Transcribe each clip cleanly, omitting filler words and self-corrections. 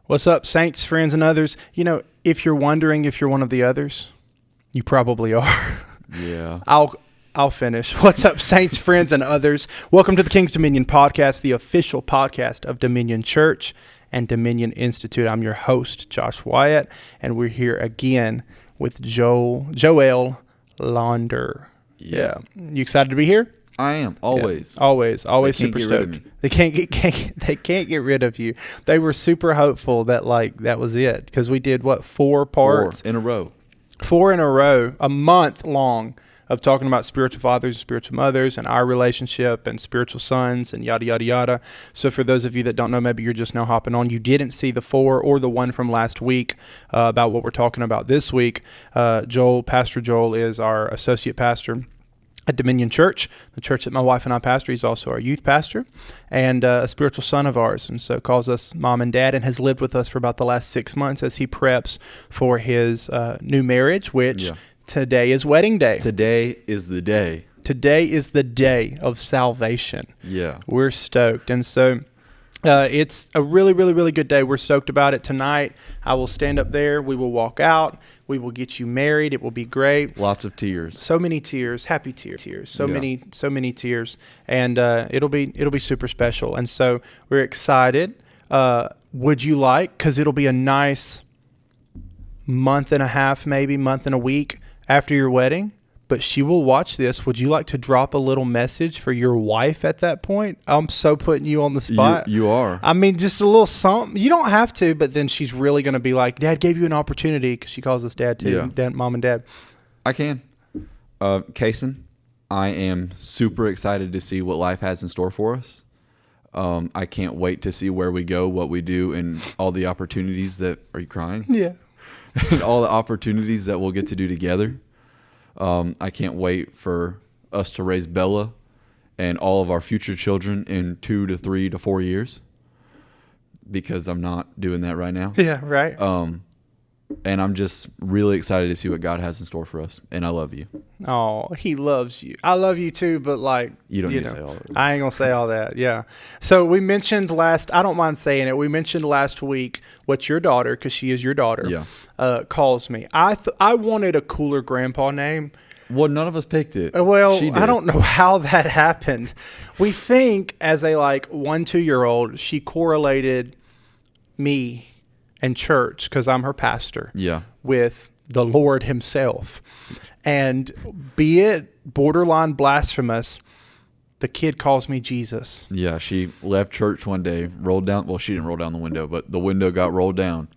What's up, saints, friends, and others? You know, if you're wondering if you're one of the others, you probably are. Yeah. I'll finish. What's up, saints, friends, and others? Welcome to the King's Dominion podcast, the official podcast of Dominion Church and Dominion Institute. I'm your host, Josh Wyatt, and we're here again with Joel Launder. Yeah. You excited to be here? I am always. Yeah. Always They super can't get rid of stoked. me. They can't get rid of you. They were super hopeful that that was it, because we did four parts? 4 in a row. 4 in a row, a month long of talking about spiritual fathers and spiritual mothers and our relationship and spiritual sons and yada, yada, yada. So for those of you that don't know, maybe you're just now hopping on, you didn't see the 4 or the one from last week about what we're talking about this week. Pastor Joel is our associate pastor at Dominion Church, the church that my wife and I pastor. He's also our youth pastor and a spiritual son of ours, and so calls us mom and dad, and has lived with us for about the last 6 months as he preps for his new marriage, which today is wedding day. Today is the day. Today is the day of salvation. Yeah. We're stoked. And so it's a really, really, really good day. We're stoked about it. Tonight, I will stand up there. We will walk out. We will get you married. It will be great. Lots of tears. So many tears, happy tears. So many tears, and it'll be super special. And so we're excited. Would you like? Because it'll be a nice month and a half, maybe month and a week after your wedding. But she will watch this. Would you like to drop a little message for your wife at that point? I'm so putting you on the spot. You are. I mean, just a little something. You don't have to, but then she's really going to be like, Dad gave you an opportunity, because she calls us Dad too, Dad, Mom and Dad. I can. Kason, I am super excited to see what life has in store for us. I can't wait to see where we go, what we do, and all the opportunities that... Are you crying? Yeah. And all the opportunities that we'll get to do together. I can't wait for us to raise Bella and all of our future children in 2 to 3 to 4 years, because I'm not doing that right now. Yeah, right. And I'm just really excited to see what God has in store for us. And I love you. Oh, he loves you. I love you too, but You don't need to say all that. I ain't going to say all that. Yeah. So we mentioned I don't mind saying it. We mentioned last week what your daughter, because she is your daughter, calls me. I wanted a cooler grandpa name. Well, none of us picked it. Well, She did. I don't know how that happened. We think as a 1-2-year-old, she correlated me and church, because I'm her pastor, with the Lord himself. And be it borderline blasphemous, the kid calls me Jesus. Yeah, she left church one day, rolled down. Well, she didn't roll down the window, but the window got rolled down.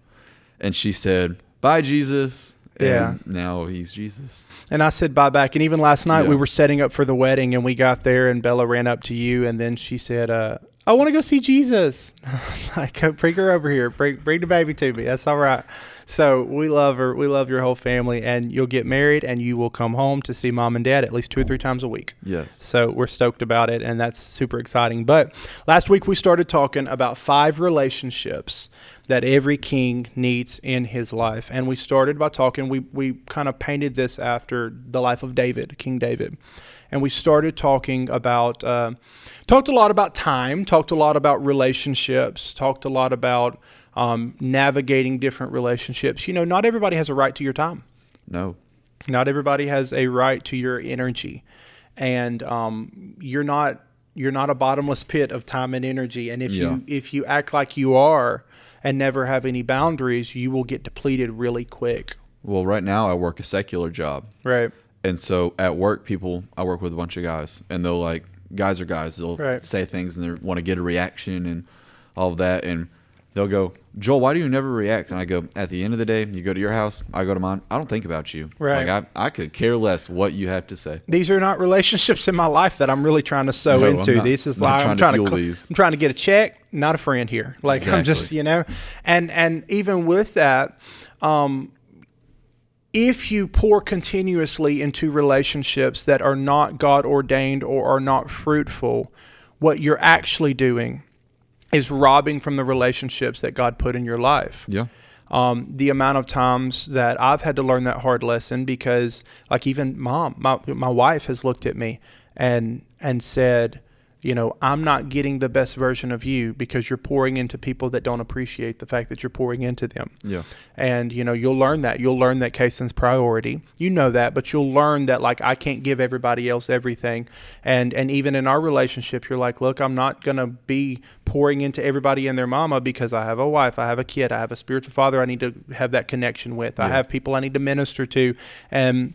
And she said, "Bye, Jesus." And now he's Jesus. And I said bye back. And even last night we were setting up for the wedding, and we got there, and Bella ran up to you, and then she said, I want to go see Jesus. Bring her over here. Bring the baby to me. That's all right. So we love her. We love your whole family. And you'll get married, and you will come home to see Mom and Dad at least 2 or 3 times a week. Yes. So we're stoked about it, and that's super exciting. But last week we started talking about 5 relationships that every king needs in his life. And we started by talking, we kind of painted this after the life of David, King David. And we started talking about, talked a lot about time, talked a lot about relationships, talked a lot about navigating different relationships. You know, not everybody has a right to your time. No. Not everybody has a right to your energy. And you're not a bottomless pit of time and energy. And if you act like you are and never have any boundaries, you will get depleted really quick. Well, right now I work a secular job. Right. And so at work, I work with a bunch of guys, and they'll guys are guys. They'll say things and they want to get a reaction and all of that. And they'll go, "Joel, why do you never react?" And I go, "At the end of the day, you go to your house, I go to mine. I don't think about you. Right. I could care less what you have to say." These are not relationships in my life that I'm really trying to sow into. This is I'm trying to get a check, not a friend here. Exactly. I'm just, and even with that, if you pour continuously into relationships that are not God ordained or are not fruitful, what you're actually doing is robbing from the relationships that God put in your life. Yeah. The amount of times that I've had to learn that hard lesson, because even my wife has looked at me and said, I'm not getting the best version of you because you're pouring into people that don't appreciate the fact that you're pouring into them. Yeah. And, you'll learn that. You'll learn that Kaysen's priority. You know that, but you'll learn that, like, I can't give everybody else everything. And even in our relationship, you're like, look, I'm not going to be pouring into everybody and their mama because I have a wife, I have a kid, I have a spiritual father I need to have that connection with. I have people I need to minister to. And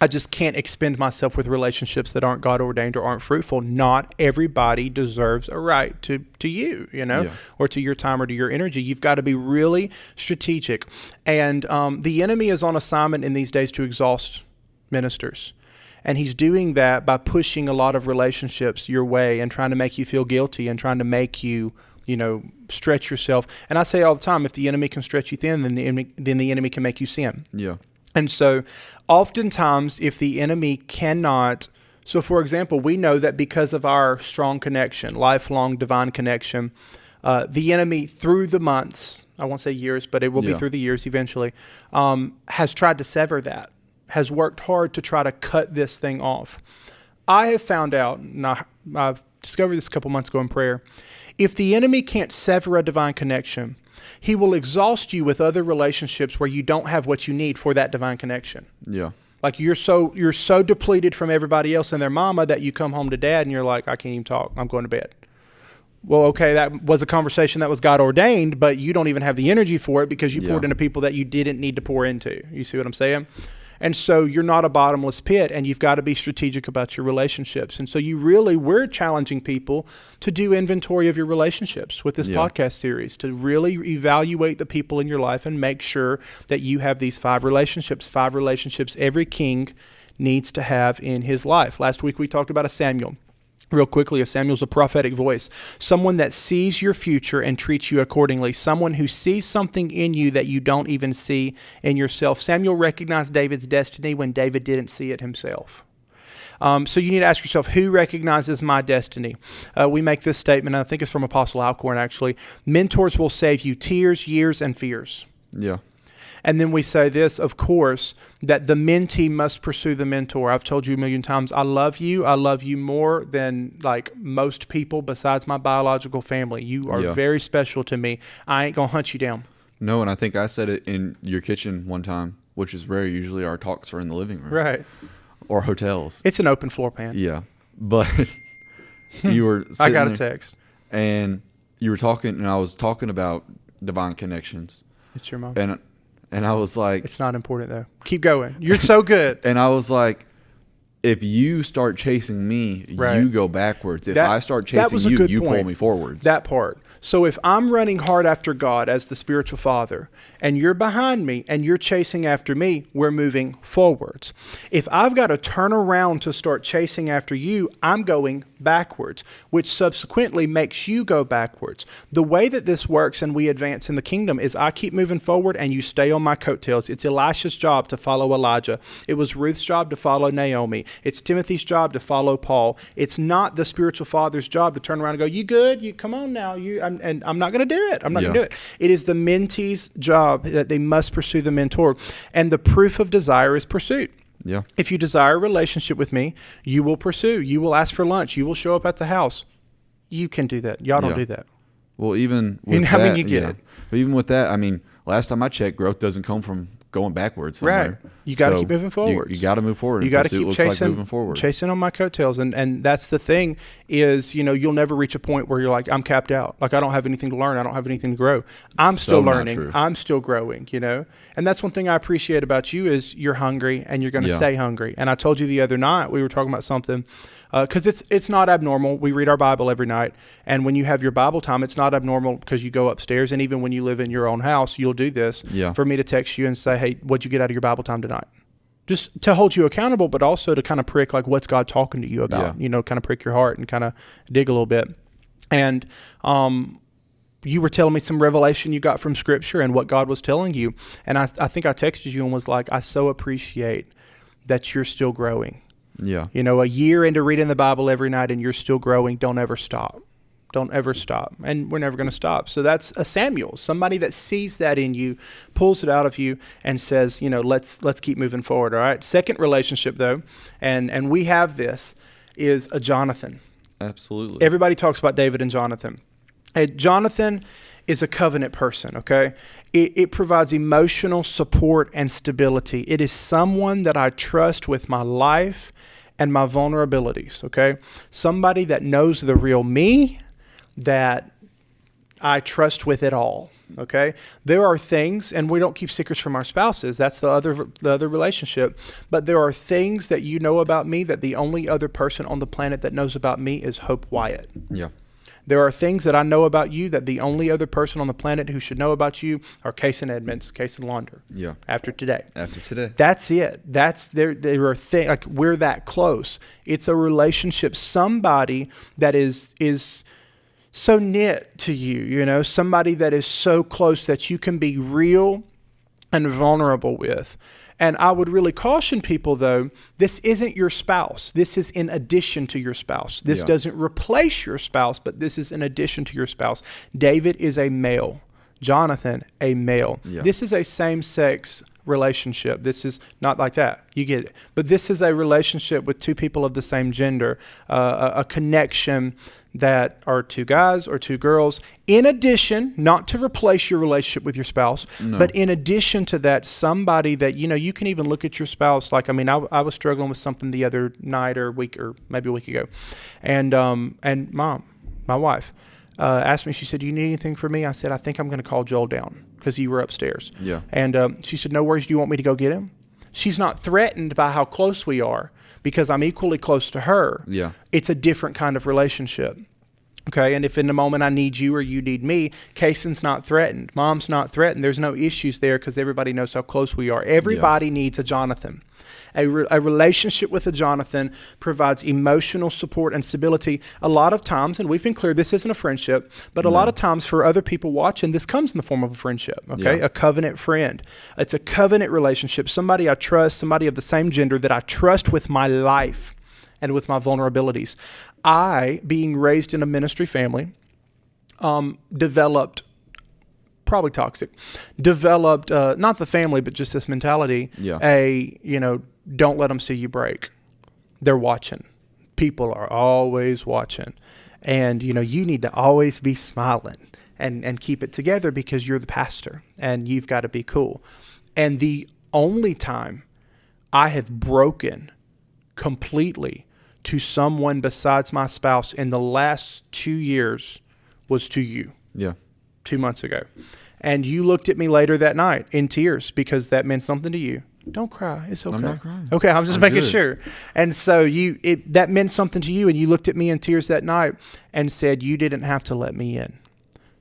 I just can't expend myself with relationships that aren't God ordained or aren't fruitful. Not everybody deserves a right to you, or to your time or to your energy. You've got to be really strategic. And the enemy is on assignment in these days to exhaust ministers. And he's doing that by pushing a lot of relationships your way and trying to make you feel guilty and trying to make you, stretch yourself. And I say all the time, if the enemy can stretch you thin, then the enemy can make you sin. Yeah. And so oftentimes if the enemy cannot, so for example, we know that because of our strong connection, lifelong divine connection, the enemy through the months, I won't say years, but it will be through the years eventually, has tried to sever that, has worked hard to try to cut this thing off. I have found out, and I've discovered this a couple months ago in prayer, if the enemy can't sever a divine connection, he will exhaust you with other relationships where you don't have what you need for that divine connection. Yeah. Like you're so depleted from everybody else and their mama that you come home to dad and you're like, I can't even talk. I'm going to bed. Well, okay, that was a conversation that was God ordained, but you don't even have the energy for it because you poured into people that you didn't need to pour into. You see what I'm saying? And so you're not a bottomless pit, and you've got to be strategic about your relationships. And so we're challenging people to do inventory of your relationships with this podcast series, to really evaluate the people in your life and make sure that you have these 5 relationships every king needs to have in his life. Last week we talked about a Samuel. Real quickly, a Samuel's a prophetic voice, someone that sees your future and treats you accordingly, someone who sees something in you that you don't even see in yourself. Samuel recognized David's destiny when David didn't see it himself. So you need to ask yourself, who recognizes my destiny? We make this statement, I think it's from Apostle Alcorn actually, mentors will save you tears, years, and fears. Yeah. And then we say this, of course, that the mentee must pursue the mentor. I've told you a million times, I love you. I love you more than like most people besides my biological family. You are very special to me. I ain't going to hunt you down. No, and I think I said it in your kitchen one time, which is rare. Usually our talks are in the living room. Right. Or hotels. It's an open floor pan. Yeah. But you were I got a text. And you were talking, and I was talking about divine connections. It's your mom. And I was like... It's not important, though. Keep going. You're so good. And I was like, if you start chasing me, you go backwards. If I start chasing you, you pull me forwards. That part. So if I'm running hard after God as the spiritual father, and you're behind me, and you're chasing after me, we're moving forwards. If I've got to turn around to start chasing after you, I'm going backwards, which subsequently makes you go backwards. The way that this works and we advance in the kingdom is I keep moving forward and you stay on my coattails. It's Elisha's job to follow Elijah. It was Ruth's job to follow Naomi. It's Timothy's job to follow Paul. It's not the spiritual father's job to turn around and go, you good? You come on now. And I'm not going to do it. I'm not going to do it. It is the mentee's job that they must pursue the mentor. And the proof of desire is pursuit. Yeah. If you desire a relationship with me, you will pursue. You will ask for lunch. You will show up at the house. You can do that. Y'all don't do that. Well, even with that, I mean, you get it. But even with that, I mean, last time I checked, growth doesn't come from going backwards somewhere. Right. You got to keep moving forward. You got to move forward. You got to keep chasing on my coattails. And that's the thing is, you'll never reach a point where you're like, I'm capped out. Like, I don't have anything to learn. I don't have anything to grow. I'm still learning. I'm still growing, And that's one thing I appreciate about you is you're hungry and you're going to stay hungry. And I told you the other night, we were talking about something, because it's not abnormal. We read our Bible every night. And when you have your Bible time, it's not abnormal because you go upstairs. And even when you live in your own house, you'll do this for me to text you and say, hey, what'd you get out of your Bible time tonight? Just to hold you accountable, but also to kind of prick, like, what's God talking to you about? Kind of prick your heart and kind of dig a little bit. And you were telling me some revelation you got from Scripture and what God was telling you. And I think I texted you and was like, I so appreciate that you're still growing. Yeah. A year into reading the Bible every night and you're still growing, don't ever stop. Don't ever stop. And we're never going to stop. So that's a Samuel, somebody that sees that in you, pulls it out of you and says, let's keep moving forward. All right. Second relationship though, and we have this, is a Jonathan. Absolutely. Everybody talks about David and Jonathan. Hey, Jonathan is a covenant person, okay? It provides emotional support and stability. It is someone that I trust with my life and my vulnerabilities, okay? Somebody that knows the real me, that I trust with it all, okay? There are things, and we don't keep secrets from our spouses. That's the other relationship. But there are things that you know about me that the only other person on the planet that knows about me is Hope Wyatt. Yeah. There are things that I know about you that the only other person on the planet who should know about you are Kason Edmonds, Kason Launder. Yeah. After today. That's it. There are things, like, we're that close. It's a relationship. Somebody that is so knit to you, you know, somebody that is so close that you can be real and vulnerable with. And I would really caution people, though, this isn't your spouse. This is in addition to your spouse. This doesn't replace your spouse, but this is in addition to your spouse. David is a male. Jonathan, a male. Yeah. This is a same-sex relationship. This is not like that. You get it. But this is a relationship with two people of the same gender, a connection that are two guys or two girls. In addition, not to replace your relationship with your spouse, but in addition to that, somebody that, you know, you can even look at your spouse. Like, I mean, I was struggling with something the other night or week or maybe a week ago. And Mom, my wife, asked me, she said, "Do you need anything from me?" I said, "I think I'm going to call Joel down because you were upstairs." Yeah. And she said, "No worries. Do you want me to go get him?" She's not threatened by how close we are because I'm equally close to her. Yeah. It's a different kind of relationship. Okay. And if in the moment I need you or you need me, Kason's not threatened. Mom's not threatened. There's no issues there because everybody knows how close we are. Everybody needs a Jonathan. A relationship with a Jonathan provides emotional support and stability. A lot of times, and we've been clear, this isn't a friendship, but a lot of times for other people watching, this comes in the form of a friendship, okay? Yeah. A covenant friend. It's a covenant relationship. Somebody I trust, somebody of the same gender that I trust with my life and with my vulnerabilities. I, being raised in a ministry family, developed not the family, but just this mentality, don't let them see you break. They're watching. People are always watching. And, you need to always be smiling and keep it together because you're the pastor and you've got to be cool. And the only time I have broken completely to someone besides my spouse in the last 2 years was to you. Yeah. 2 months ago. And you looked at me later that night in tears because that meant something to you. Don't cry. It's okay. I'm not crying. Okay, I'm just making sure. And so that meant something to you, and you looked at me in tears that night and said, "You didn't have to let me in.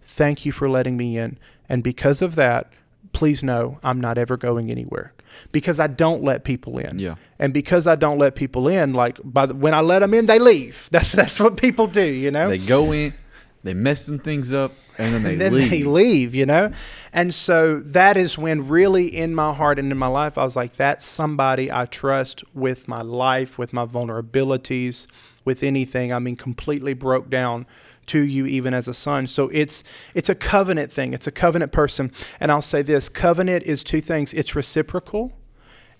Thank you for letting me in. And because of that, please know I'm not ever going anywhere." Because I don't let people in. Yeah. And because I don't let people in, like when I let them in, they leave. That's what people do, They go in. They mess some things up, and then they leave. And so that is when really in my heart and in my life, I was like, that's somebody I trust with my life, with my vulnerabilities, with anything. I mean, completely broke down to you even as a son. So it's a covenant thing. It's a covenant person. And I'll say this, covenant is two things. It's reciprocal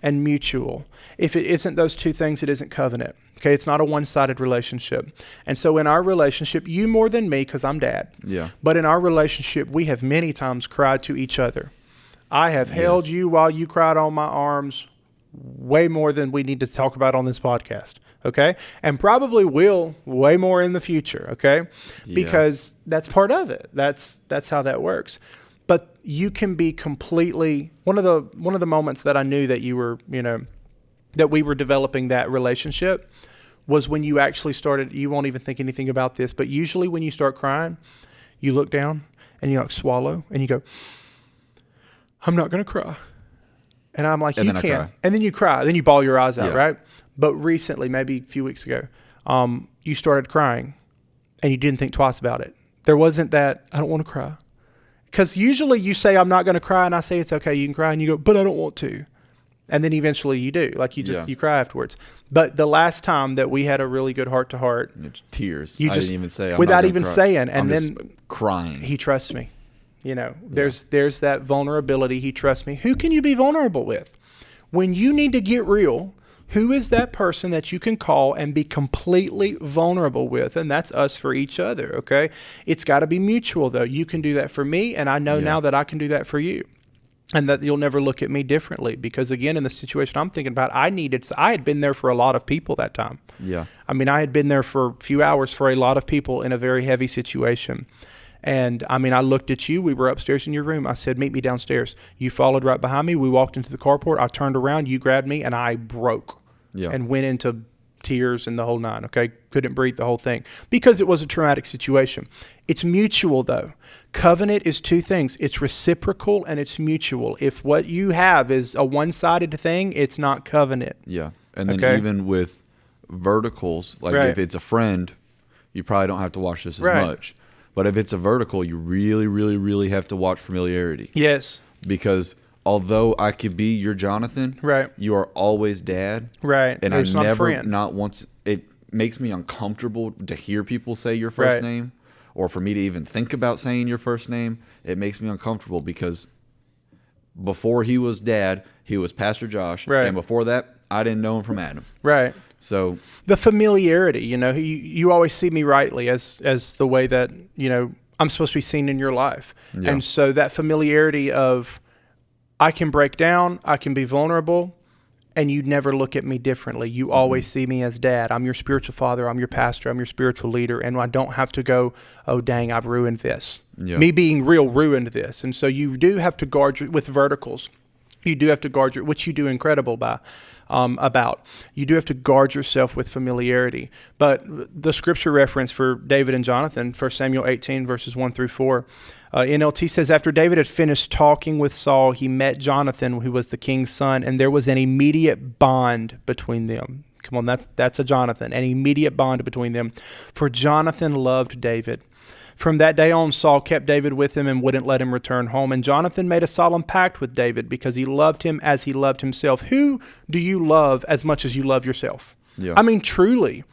and mutual. If it isn't those two things, it isn't covenant. Okay, it's not a one-sided relationship. And so in our relationship, you more than me because I'm dad. Yeah. But in our relationship, we have many times cried to each other. I have held you while you cried on my arms way more than we need to talk about on this podcast. Okay. And probably will way more in the future. Okay. Yeah. Because that's part of it. That's how that works. But you can be completely one of the moments that I knew that you were, that we were developing that relationship was when you actually started, you won't even think anything about this, but usually when you start crying, you look down and you like swallow and you go, "I'm not going to cry." And I'm like, "You can." And then you cry. Then you bawl your eyes out, right? But recently, maybe a few weeks ago, you started crying and you didn't think twice about it. There wasn't that, "I don't want to cry." Because usually you say, "I'm not going to cry," and I say, "It's okay, you can cry," and you go, "But I don't want to." And then eventually you do. Like you cry afterwards. But the last time that we had a really good heart-to-heart. Tears. I didn't even say. Without even saying. And I'm then just crying. He trusts me. There's that vulnerability. He trusts me. Who can you be vulnerable with? When you need to get real, Who is that person that you can call and be completely vulnerable with? And that's us for each other, okay? It's got to be mutual, though. You can do that for me, and I know now that I can do that for you. And that you'll never look at me differently. Because, again, in the situation I'm thinking about, I had been there for a lot of people that time. Yeah. I mean, I had been there for a few hours for a lot of people in a very heavy situation. And, I mean, I looked at you. We were upstairs in your room. I said, meet me downstairs. You followed right behind me. We walked into the carport. I turned around. You grabbed me, and I broke. Yeah. And went into tears and the whole nine, okay? Couldn't breathe, the whole thing. Because it was a traumatic situation. It's mutual, though. Covenant is two things. It's reciprocal and it's mutual. If what you have is a one-sided thing, it's not covenant. Yeah. And then even with verticals, like if it's a friend, you probably don't have to watch this as much. But if it's a vertical, you really, really, really have to watch familiarity. Yes. Because although I could be your Jonathan, you are always dad. Right. And I never, not once, it makes me uncomfortable to hear people say your first name, or for me to even think about saying your first name. It makes me uncomfortable because before he was dad, he was Pastor Josh. And before that, I didn't know him from Adam. Right. So the familiarity, you always see me rightly as the way that, I'm supposed to be seen in your life. Yeah. And so that familiarity of, I can break down, I can be vulnerable, and you never look at me differently. You always see me as dad. I'm your spiritual father, I'm your pastor, I'm your spiritual leader, and I don't have to go, oh, dang, I've ruined this. Yeah. Me being real ruined this. And so you do have to guard with verticals. You do have to guard which you do incredible about. You do have to guard yourself with familiarity. But the scripture reference for David and Jonathan, 1 Samuel 18, verses 1 through 4, NLT says, after David had finished talking with Saul, he met Jonathan, who was the king's son, and there was an immediate bond between them. Come on, that's a Jonathan, an immediate bond between them. For Jonathan loved David. From that day on, Saul kept David with him and wouldn't let him return home. And Jonathan made a solemn pact with David because he loved him as he loved himself. Who do you love as much as you love yourself? Yeah. I mean, truly.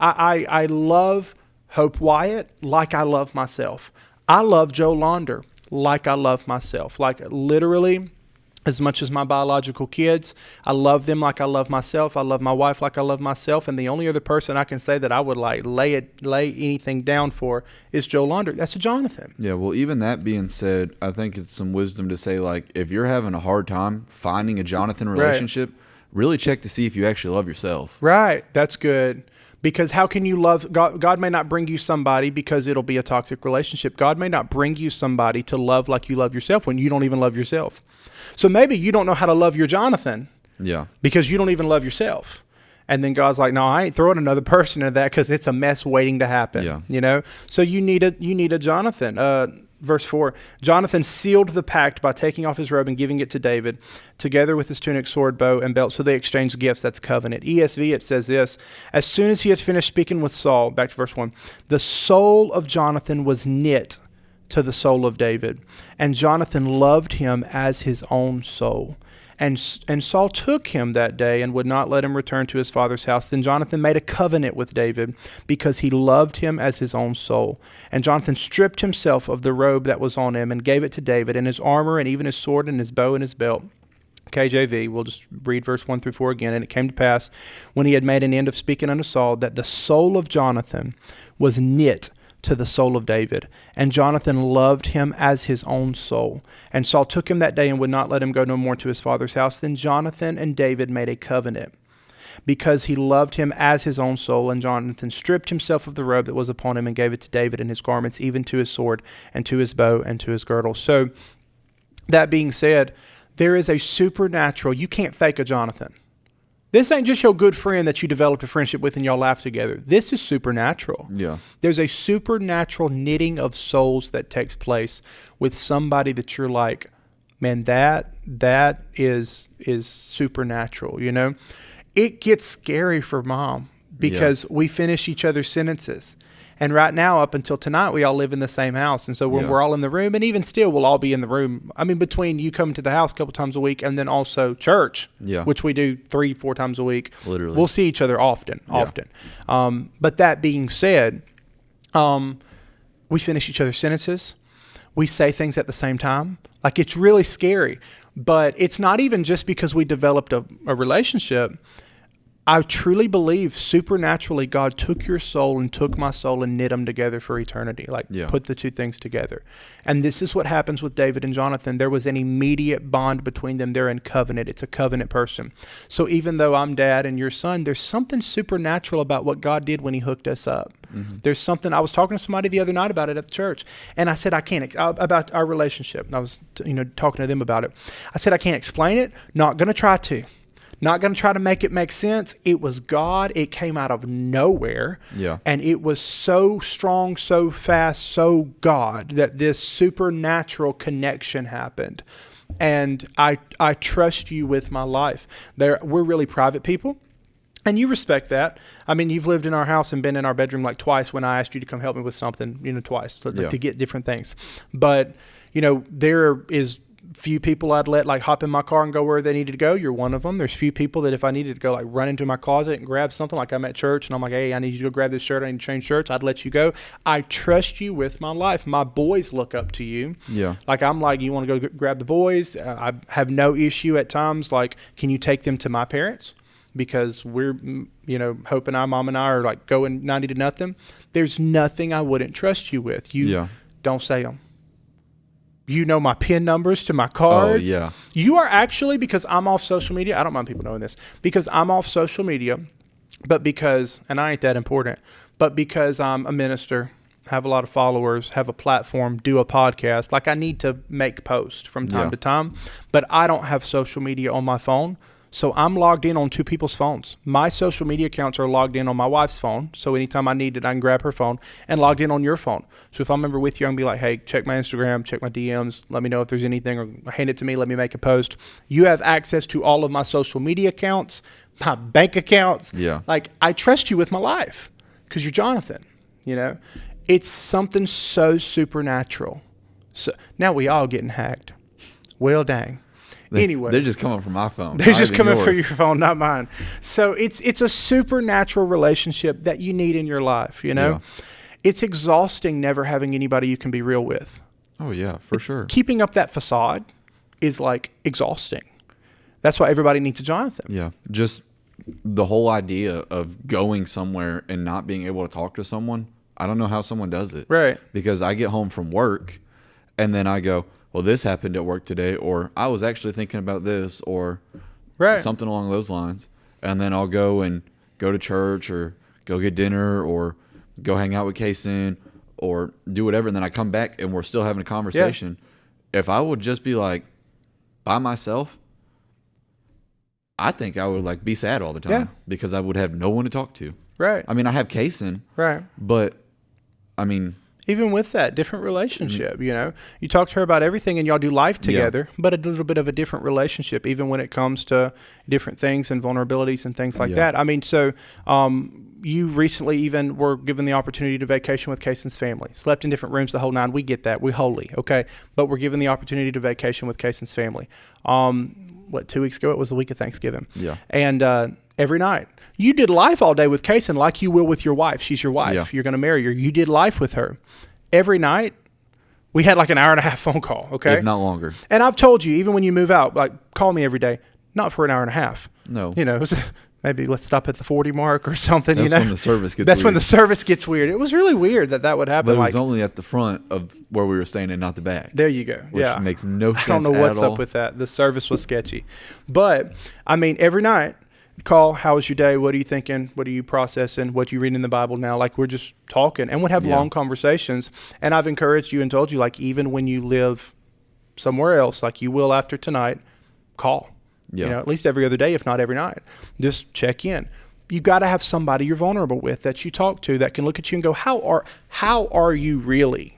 I love Hope Wyatt like I love myself. I love Joe Launder like I love myself. Like literally, as much as my biological kids, I love them like I love myself. I love my wife like I love myself. And the only other person I can say that I would like lay anything down for is Joe Launder. That's a Jonathan. Yeah, well, even that being said, I think it's some wisdom to say, like, if you're having a hard time finding a Jonathan relationship, really check to see if you actually love yourself. Right. That's good. Because how can you love God? God may not bring you somebody because it'll be a toxic relationship. God may not bring you somebody to love like you love yourself when you don't even love yourself. So maybe you don't know how to love your Jonathan. Yeah. Because you don't even love yourself. And then God's like, no, I ain't throwing another person into that because it's a mess waiting to happen. Yeah. So you need a Jonathan. Verse 4, Jonathan sealed the pact by taking off his robe and giving it to David, together with his tunic, sword, bow, and belt. So they exchanged gifts. That's covenant. ESV, it says this, as soon as he had finished speaking with Saul, back to verse 1, the soul of Jonathan was knit to the soul of David, and Jonathan loved him as his own soul. And Saul took him that day and would not let him return to his father's house. Then Jonathan made a covenant with David because he loved him as his own soul. And Jonathan stripped himself of the robe that was on him and gave it to David, and his armor and even his sword and his bow and his belt. KJV, we'll just read verse 1 through 4 again. And it came to pass, when he had made an end of speaking unto Saul, that the soul of Jonathan was knit to the soul of David, and Jonathan loved him as his own soul. And Saul took him that day and would not let him go no more to his father's house. Then Jonathan and David made a covenant, because he loved him as his own soul. And Jonathan stripped himself of the robe that was upon him and gave it to David and his garments, even to his sword and to his bow and to his girdle. So that being said, there is a supernatural, you can't fake a Jonathan. This ain't just your good friend that you developed a friendship with and y'all laugh together. This is supernatural. Yeah. There's a supernatural knitting of souls that takes place with somebody that you're like, man, that is supernatural, It gets scary for mom because we finish each other's sentences. And right now, up until tonight, we all live in the same house. And so when we're all in the room, and even still, we'll all be in the room. I mean, between you coming to the house a couple times a week and then also church, which we do 3-4 times a week. Literally. We'll see each other often. But that being said, we finish each other's sentences. We say things at the same time. Like, it's really scary. But it's not even just because we developed a relationship. I truly believe supernaturally God took your soul and took my soul and knit them together for eternity. Put the two things together. And this is what happens with David and Jonathan. There was an immediate bond between them. They're in covenant. It's a covenant person. So even though I'm dad and your son, there's something supernatural about what God did when he hooked us up. Mm-hmm. There's something, I was talking to somebody the other night about it at the church, and I said, about our relationship. And I was, talking to them about it. I said, I can't explain it. Not going to try to. Not going to try to make it make sense. It was God. It came out of nowhere. Yeah. And it was so strong, so fast, so God that this supernatural connection happened. And I trust you with my life. We're really private people. And you respect that. I mean, you've lived in our house and been in our bedroom like twice when I asked you to come help me with something, twice to get different things. But, there is few people I'd let hop in my car and go where they needed to go. You're one of them. There's few people that if I needed to go run into my closet and grab something, like I'm at church and I'm like, hey, I need you to go grab this shirt. I need to change shirts. I'd let you go. I trust you with my life. My boys look up to you. Yeah. I'm like, you want to go grab the boys? I have no issue at times. Can you take them to my parents? Because we're, Hope and Mom and I are going 90 to nothing. There's nothing I wouldn't trust you with. Don't say them. My PIN numbers to my cards. Oh, yeah. You are actually, because I'm off social media, I don't mind people knowing this, because I'm off social media, and I ain't that important, but because I'm a minister, have a lot of followers, have a platform, do a podcast, I need to make posts from time to time, but I don't have social media on my phone. So I'm logged in on two people's phones. My social media accounts are logged in on my wife's phone. So anytime I need it, I can grab her phone, and logged in on your phone. So if I'm ever with you, I can be like, hey, check my Instagram, check my DMs, let me know if there's anything, or hand it to me, let me make a post. You have access to all of my social media accounts, my bank accounts. Yeah. I trust you with my life because you're Jonathan, It's something so supernatural. So now we all getting hacked. Well, dang. Anyway, they're just coming from my phone. They're just coming from your phone, not mine. So it's a supernatural relationship that you need in your life, Yeah. It's exhausting never having anybody you can be real with. Oh, yeah, for sure. Keeping up that facade is exhausting. That's why everybody needs a Jonathan. Yeah, just the whole idea of going somewhere and not being able to talk to someone, I don't know how someone does it. Right. Because I get home from work and then I go, well, this happened at work today, or I was actually thinking about this, or something along those lines. And then I'll go to church, or go get dinner, or go hang out with Kaysen, or do whatever. And then I come back and we're still having a conversation. Yeah. If I would just be by myself, I think I would be sad all the time because I would have no one to talk to. Right. I mean, I have Kaysen. Right. But I mean, even with that different relationship, you talk to her about everything and y'all do life together, but a little bit of a different relationship, even when it comes to different things and vulnerabilities and things like that. I mean, so you recently even were given the opportunity to vacation with Kaysen's family, slept in different rooms the whole nine. We get that. We're holy. Okay. But we're given the opportunity to vacation with Kaysen's family. 2 weeks ago, it was the week of Thanksgiving. Yeah. And, every night you did life all day with Kaysen like you will with your wife. She's your wife. Yeah. You're going to marry her. You did life with her. Every night we had an hour and a half phone call. Okay. If not longer. And I've told you, even when you move out, call me every day, not for an hour and a half. No. Maybe let's stop at the 40 mark or something. That's when the service gets That's weird. when the service gets weird. It was really weird that would happen. But it was only at the front of where we were staying and not the back. There you go. Which makes no sense at all. I don't know what's up with that. The service was sketchy. But, I mean, every night, call, how was your day? What are you thinking? What are you processing? What are you reading in the Bible now? We're just talking. And we'd have long conversations. And I've encouraged you and told you, even when you live somewhere else, you will after tonight, call. Yeah. At least every other day, if not every night. Just check in. You got to have somebody you're vulnerable with that you talk to that can look at you and go, how are you really?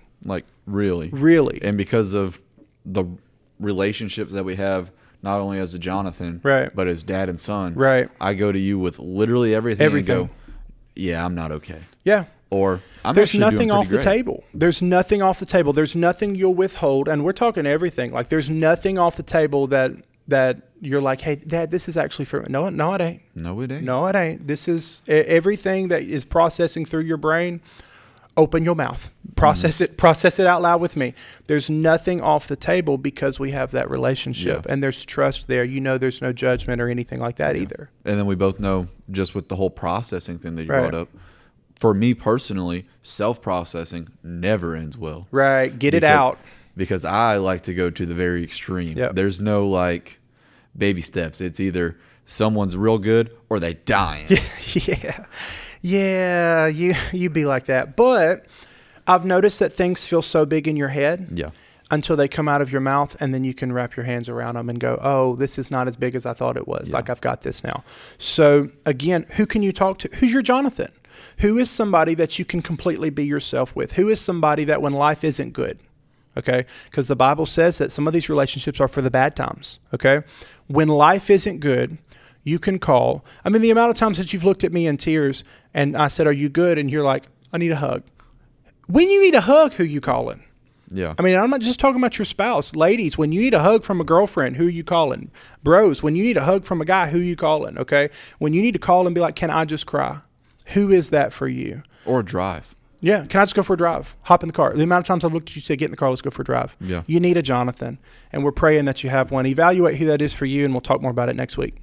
Really. Really. And because of the relationships that we have, not only as a Jonathan, but as dad and son, I go to you with literally everything. And go, yeah, I'm not okay. Yeah. Or there's nothing off the table. There's nothing off the table. There's nothing you'll withhold. And we're talking everything. There's nothing off the table that you're like, hey, Dad, this is actually for no, it ain't. No, it ain't. No, it ain't. This is everything that is processing through your brain. open your mouth. Process it out loud with me. There's nothing off the table because we have that relationship and there's trust there. There's no judgment or anything like that either. And then we both know, just with the whole processing thing that you brought up, for me personally, self-processing never ends well. Right. Get it out. Because I like to go to the very extreme. Yep. There's no like baby steps. It's either someone's real good or they dying. Yeah, you be like that. But I've noticed that things feel so big in your head until they come out of your mouth, and then you can wrap your hands around them and go, oh, this is not as big as I thought it was. Like, I've got this now. So again, who can you talk to? Who's your Jonathan? Who is somebody that you can completely be yourself with? Who is somebody that when life isn't good, okay? Because the Bible says that some of these relationships are for the bad times, okay? When life isn't good, you can call. I mean, the amount of times that you've looked at me in tears and I said, are you good? And you're like, I need a hug. When you need a hug, who you calling? Yeah. I mean, I'm not just talking about your spouse. Ladies, when you need a hug from a girlfriend, who are you calling? Bros, when you need a hug from a guy, who are you calling? Okay? When you need to call and be like, can I just cry? Who is that for you? Or drive. Yeah. Can I just go for a drive? Hop in the car. The amount of times I've looked at you say, get in the car, let's go for a drive. Yeah. You need a Jonathan. And we're praying that you have one. Evaluate who that is for you, and we'll talk more about it next week.